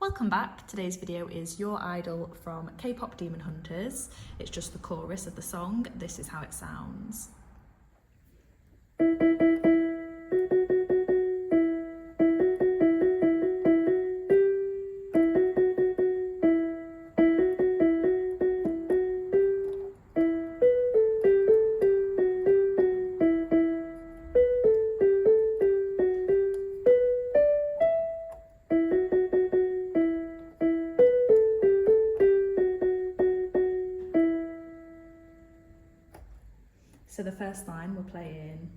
Welcome back. Today's video is Your Idol from KPop Demon Hunters. It's just the chorus of the song. This is how it sounds. So the first line we're playing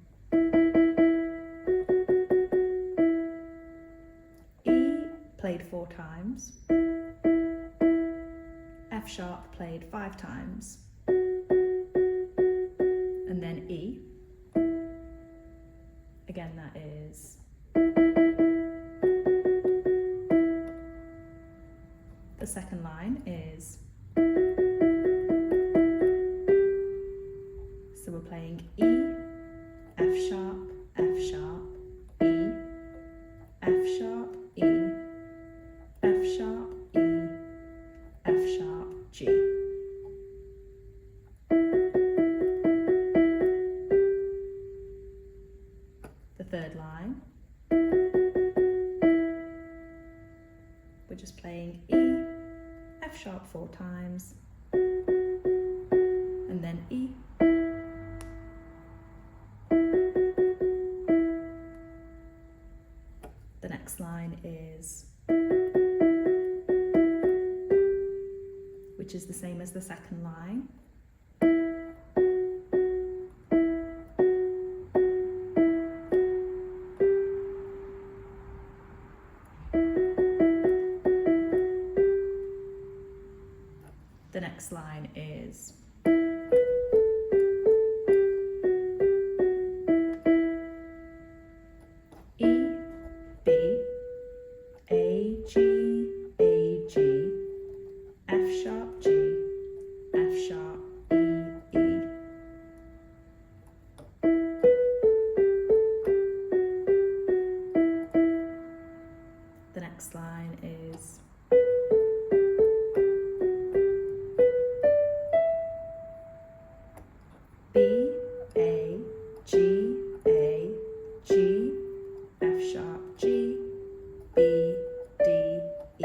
E played 4 times, F sharp played 5 times, and then E. Again, that is the second line is, so we're playing E, F sharp, F sharp, E, F sharp, E, F sharp, E, F sharp, G. The third line, we're just playing E, F sharp 4 times, and then E. The next line is, which is the same as the second line. The next line is E, B, A, G, A, G, F sharp, G, F sharp, E, E. The next line is B, A, G, A, G, F sharp, G, B, D, E.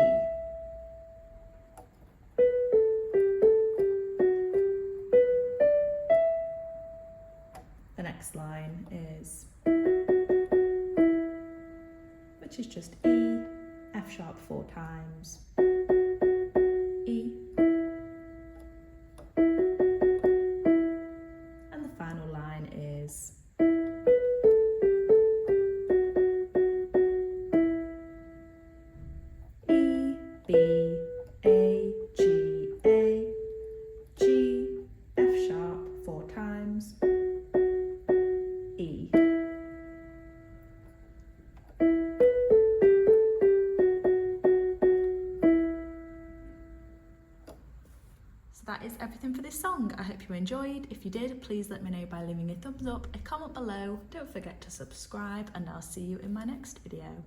The next line is, which is just E, F sharp 4 times, E. And the final line is E, B, A, G, A, G, F sharp 4 times, E. So that is everything for this song. I hope you enjoyed. If you did, please let me know by leaving a thumbs up, a comment below. Don't forget to subscribe, and I'll see you in my next video.